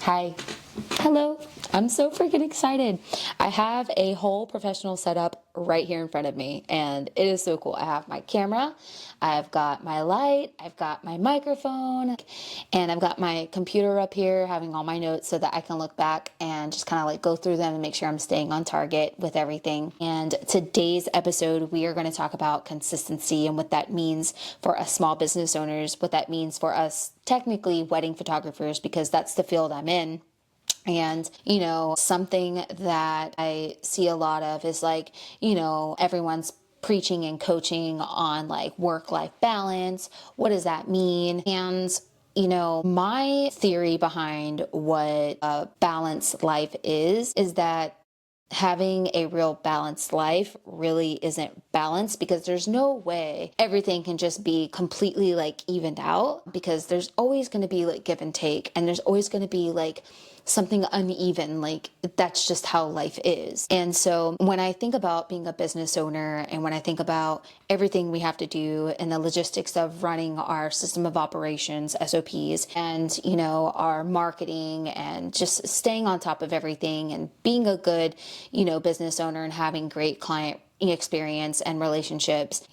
Hi. Hello. I'm so freaking excited. I have a whole professional setup right here in front of me, and it is so cool. I have my camera, I've got my light, I've got my microphone, and I've got my computer up here having all my notes so that I can look back and just kind of like go through them and make sure I'm staying on target with everything. And today's episode, we are going to talk about consistency and what that means for us small business owners, what that means for us technically wedding photographers, because that's the field I'm in. And, something that I see a lot of is like, everyone's preaching and coaching on like work-life balance. What does that mean? And my theory behind what a balanced life is that having a real balanced life really isn't balanced, because there's no way everything can just be completely like evened out, because there's always going to be like give and take, and there's always going to be like something uneven. Like that's just how life is. And so when I think about being a business owner, and when I think about everything we have to do and the logistics of running our system of operations, SOPs, and our marketing, and just staying on top of everything and being a good business owner and having great client experience and relationships,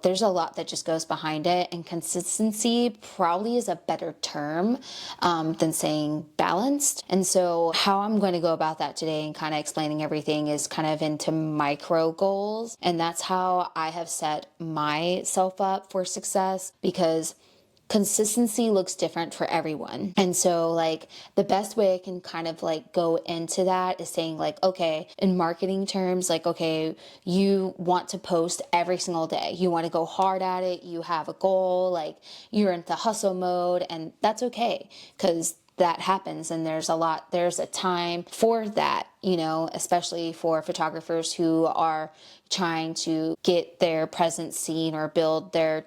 there's a lot that just goes behind it. And consistency probably is a better term than saying balanced. And so how I'm going to go about that today and kind of explaining everything is kind of into micro goals. And that's how I have set myself up for success, because consistency looks different for everyone. And so like the best way I can kind of like go into that is saying like, okay, in marketing terms, like, okay, you want to post every single day. You want to go hard at it. You have a goal, like you're in the hustle mode, and that's okay, because that happens. And there's a time for that, especially for photographers who are trying to get their presence seen or build their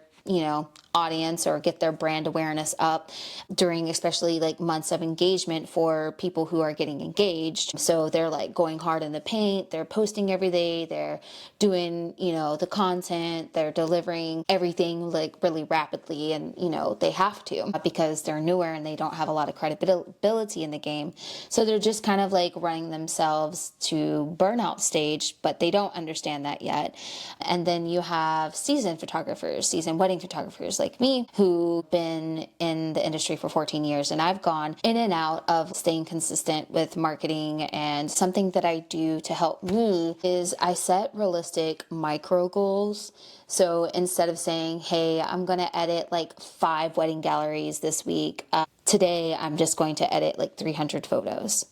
audience or get their brand awareness up during especially like months of engagement for people who are getting engaged. So they're like going hard in the paint, they're posting every day, they're doing, the content, they're delivering everything like really rapidly, and they have to, because they're newer and they don't have a lot of credibility in the game. So they're just kind of like running themselves to burnout stage, but they don't understand that yet. And then you have seasoned wedding photographers like me, who've been in the industry for 14 years, and I've gone in and out of staying consistent with marketing. And something that I do to help me is I set realistic micro goals. So instead of saying, hey, I'm going to edit like 5 wedding galleries this week, today I'm just going to edit like 300 photos.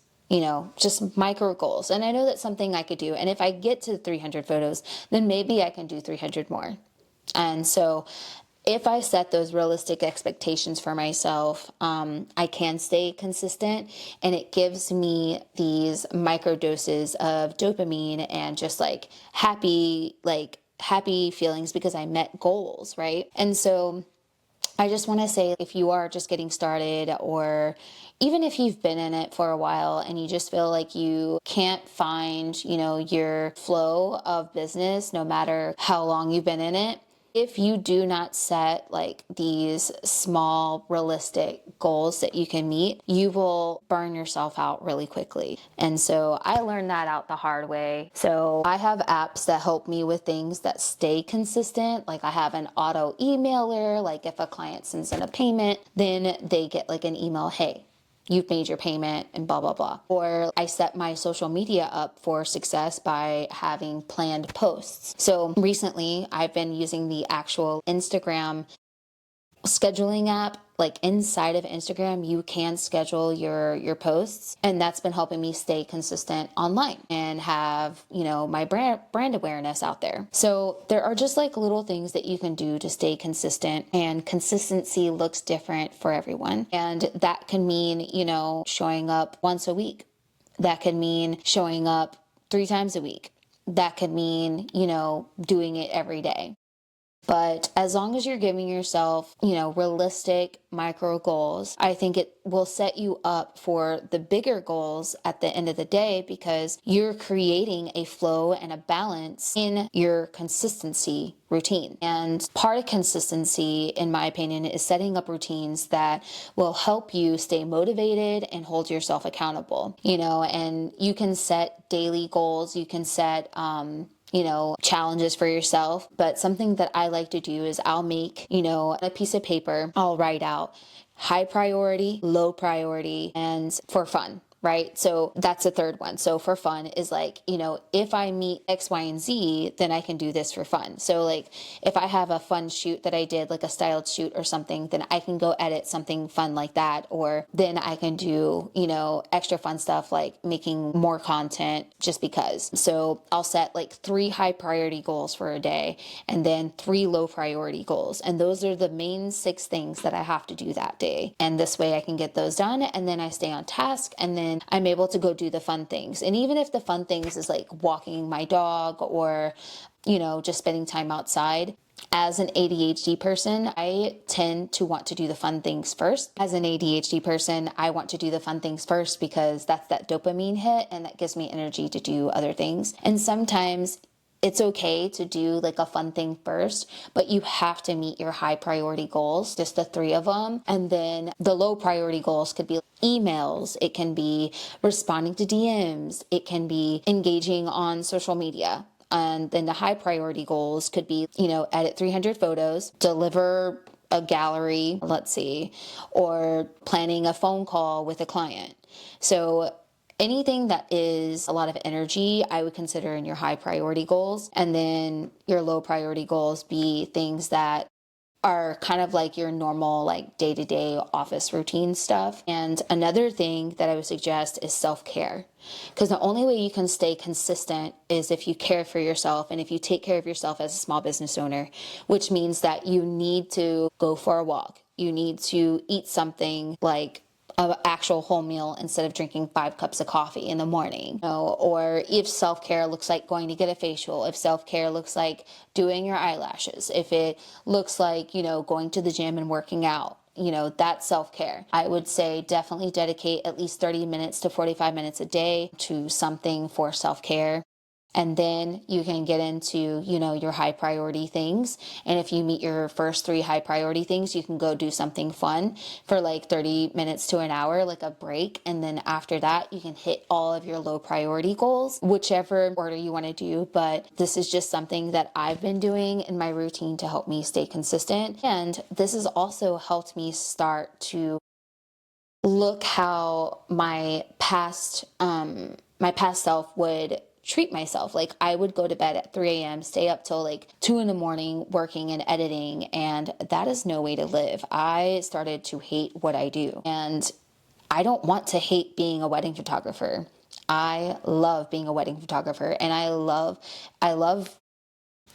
Just micro goals. And I know that's something I could do. And if I get to 300 photos, then maybe I can do 300 more. And so if I set those realistic expectations for myself, I can stay consistent, and it gives me these micro doses of dopamine and just like happy feelings, because I met goals, right? And so I just want to say, if you are just getting started, or even if you've been in it for a while and you just feel like you can't find, your flow of business, no matter how long you've been in it, if you do not set like these small realistic goals that you can meet, you will burn yourself out really quickly. And so I learned that out the hard way. So I have apps that help me with things that stay consistent. Like I have an auto emailer, like if a client sends in a payment, then they get like an email, hey, you've made your payment, and blah, blah, blah. Or I set my social media up for success by having planned posts. So recently I've been using the actual Instagram scheduling app. Like inside of Instagram, you can schedule your posts, and that's been helping me stay consistent online and have, my brand awareness out there. So there are just like little things that you can do to stay consistent, and consistency looks different for everyone. And that can mean, showing up once a week. That could mean showing up 3 times a week. That could mean, doing it every day. But as long as you're giving yourself, realistic micro goals, I think it will set you up for the bigger goals at the end of the day, because you're creating a flow and a balance in your consistency routine. And part of consistency, in my opinion, is setting up routines that will help you stay motivated and hold yourself accountable, and you can set daily goals, you can set, challenges for yourself. But something that I like to do is I'll make, a piece of paper, I'll write out high priority, low priority, and for fun. Right? So that's the third one. So for fun is like, if I meet X, Y, and Z, then I can do this for fun. So like if I have a fun shoot that I did, like a styled shoot or something, then I can go edit something fun like that. Or then I can do, extra fun stuff like making more content just because. So I'll set like 3 high priority goals for a day and then 3 low priority goals. And those are the main 6 things that I have to do that day. And this way I can get those done, and then I stay on task, and then I'm able to go do the fun things. And even if the fun things is like walking my dog or, just spending time outside, as an ADHD person, I tend to want to do the fun things first. As an ADHD person, I want to do the fun things first because that's that dopamine hit, and that gives me energy to do other things. And sometimes it's okay to do like a fun thing first, but you have to meet your high priority goals, just the 3 of them. And then the low priority goals could be emails, it can be responding to DMs, it can be engaging on social media. And then the high priority goals could be, edit 300 photos, deliver a gallery, let's see, or planning a phone call with a client. So anything that is a lot of energy, I would consider in your high priority goals. And then your low priority goals be things that are kind of like your normal, like day-to-day office routine stuff. And another thing that I would suggest is self-care, because the only way you can stay consistent is if you care for yourself, and if you take care of yourself as a small business owner, which means that you need to go for a walk, you need to eat something like an actual whole meal instead of drinking 5 cups of coffee in the morning. Or if self-care looks like going to get a facial, if self-care looks like doing your eyelashes, if it looks like, going to the gym and working out, that's self-care. I would say definitely dedicate at least 30 minutes to 45 minutes a day to something for self-care. And then you can get into, your high priority things. And if you meet your first 3 high priority things, you can go do something fun for like 30 minutes to an hour, like a break. And then after that, you can hit all of your low priority goals, whichever order you want to do. But this is just something that I've been doing in my routine to help me stay consistent. And this has also helped me start to look how my past self would treat myself. Like I would go to bed at 3 a.m., stay up till like 2 in the morning working and editing, and that is no way to live. I started to hate what I do, and I don't want to hate being a wedding photographer. I love being a wedding photographer, and I love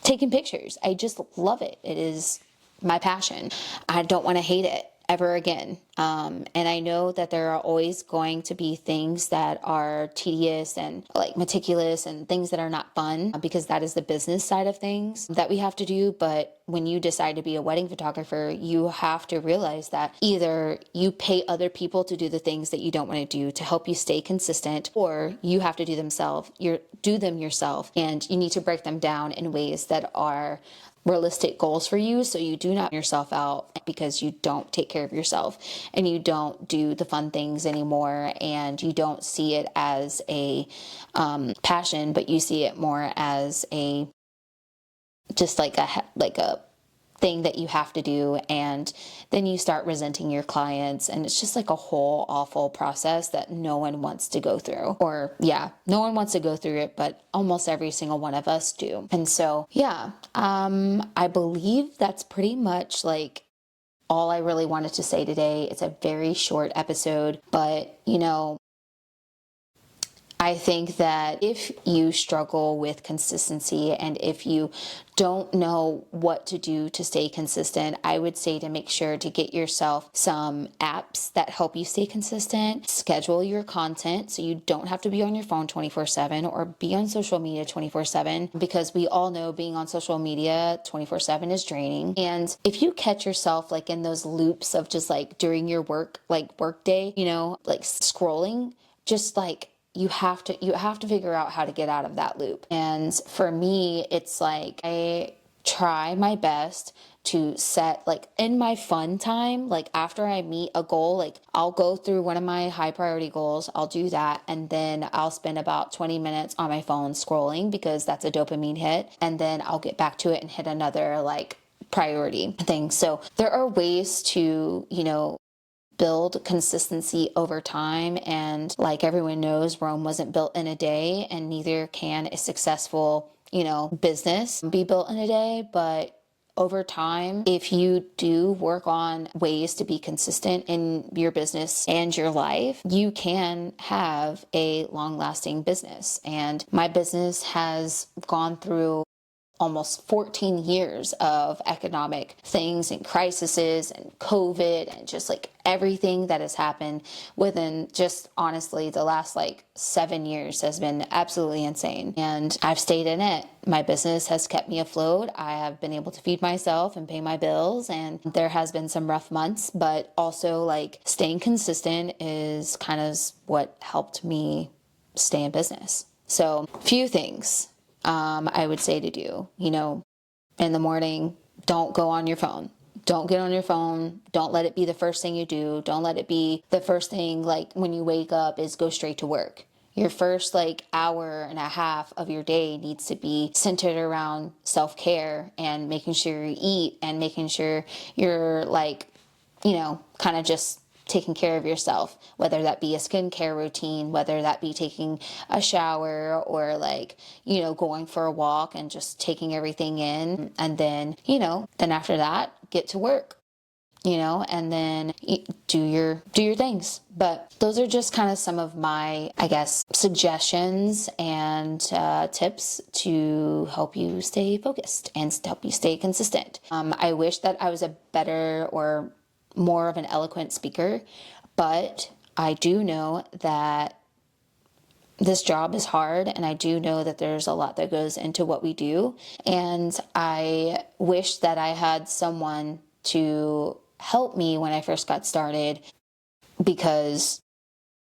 taking pictures. I just love it. It is my passion. I don't want to hate it ever again. And I know that there are always going to be things that are tedious and like meticulous and things that are not fun, because that is the business side of things that we have to do. But when you decide to be a wedding photographer, you have to realize that either you pay other people to do the things that you don't want to do to help you stay consistent, or you have to do them yourself, and you need to break them down in ways that are realistic goals for you, so you do not burn yourself out because you don't take care of yourself and you don't do the fun things anymore, and you don't see it as a passion, but you see it more as a just like a thing that you have to do. And then you start resenting your clients, and it's just like a whole awful process that no one wants to go through. Or no one wants to go through it, but almost every single one of us do. And so I believe that's pretty much like all I really wanted to say today. It's a very short episode, but I think that if you struggle with consistency and if you don't know what to do to stay consistent, I would say to make sure to get yourself some apps that help you stay consistent. Schedule your content so you don't have to be on your phone 24/7 or be on social media 24/7, because we all know being on social media 24/7 is draining. And if you catch yourself like in those loops of just like during your work day, like scrolling, just like you have to figure out how to get out of that loop. And for me, it's like I try my best to set, like, in my fun time, like after I meet a goal, like I'll go through one of my high priority goals, I'll do that, and then I'll spend about 20 minutes on my phone scrolling because that's a dopamine hit, and then I'll get back to it and hit another like priority thing. So there are ways to, build consistency over time. And like everyone knows, Rome wasn't built in a day, and neither can a successful, business be built in a day. But over time, if you do work on ways to be consistent in your business and your life, you can have a long lasting business. And my business has gone through almost 14 years of economic things and crises and COVID and just like everything that has happened within just honestly the last like 7 years has been absolutely insane. And I've stayed in it. My business has kept me afloat. I have been able to feed myself and pay my bills. And there has been some rough months, but also like staying consistent is kind of what helped me stay in business. So few things I would say to do, in the morning, don't go on your phone. Don't get on your phone. Don't let it be the first thing you do. Don't let it be the first thing, like when you wake up, is go straight to work. Your first like hour and a half of your day needs to be centered around self-care and making sure you eat and making sure you're like, kind of just taking care of yourself, whether that be a skincare routine, whether that be taking a shower or like, going for a walk and just taking everything in. And then after that, get to work, and then do your things. But those are just kind of some of my, I guess, suggestions and tips to help you stay focused and to help you stay consistent. I wish that I was a better or more of an eloquent speaker, but I do know that this job is hard, and I do know that there's a lot that goes into what we do. And I wish that I had someone to help me when I first got started, because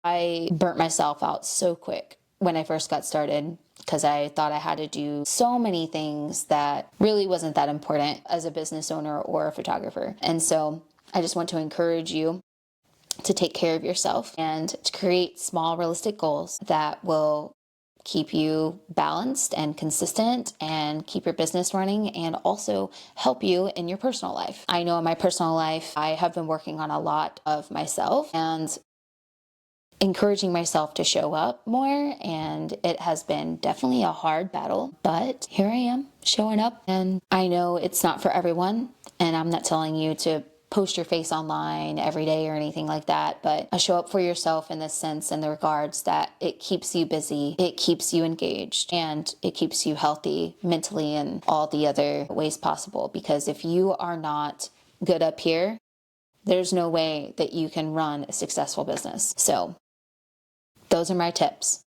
I burnt myself out so quick when I first got started, because I thought I had to do so many things that really wasn't that important as a business owner or a photographer. And so I just want to encourage you to take care of yourself and to create small, realistic goals that will keep you balanced and consistent and keep your business running, and also help you in your personal life. I know in my personal life, I have been working on a lot of myself and encouraging myself to show up more, and it has been definitely a hard battle, but here I am showing up. And I know it's not for everyone, and I'm not telling you to post your face online every day or anything like that, but show up for yourself in the sense, in the regards that it keeps you busy, it keeps you engaged, and it keeps you healthy mentally and all the other ways possible. Because if you are not good up here, there's no way that you can run a successful business. So those are my tips.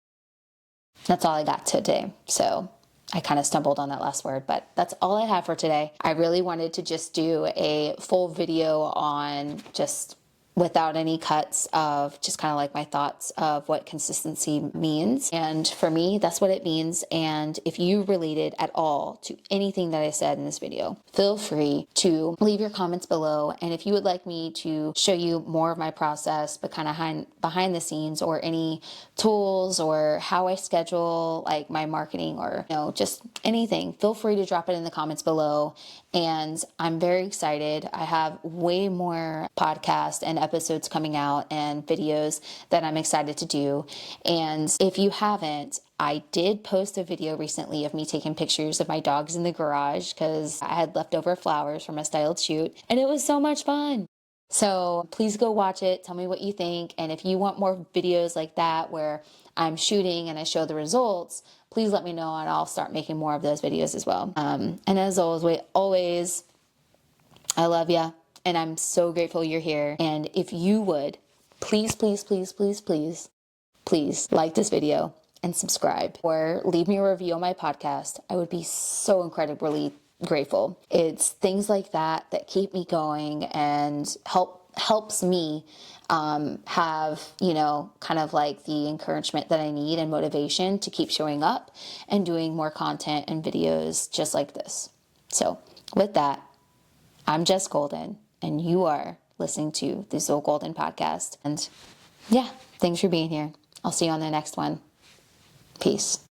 That's all I got today. So I kind of stumbled on that last word, but that's all I have for today. I really wanted to just do a full video on just without any cuts of just kind of like my thoughts of what consistency means. And for me, that's what it means. And if you related at all to anything that I said in this video, feel free to leave your comments below. And if you would like me to show you more of my process, but kind of behind the scenes, or any tools or how I schedule like my marketing, or just anything, feel free to drop it in the comments below. And I'm very excited. I have way more podcasts and episodes coming out and videos that I'm excited to do. And if you haven't, I did post a video recently of me taking pictures of my dogs in the garage because I had leftover flowers from a styled shoot, and it was so much fun. So please go watch it. Tell me what you think. And if you want more videos like that where I'm shooting and I show the results, please let me know and I'll start making more of those videos as well. And as always, I love you and I'm so grateful you're here. And if you would, please, please, please, please, please, please like this video and subscribe or leave me a review on my podcast. I would be so incredibly grateful. It's things like that that keep me going and helps me have, kind of like the encouragement that I need and motivation to keep showing up and doing more content and videos just like this. So with that, I'm Jess Golden and you are listening to the Soul Golden podcast. And yeah, thanks for being here. I'll see you on the next one. Peace.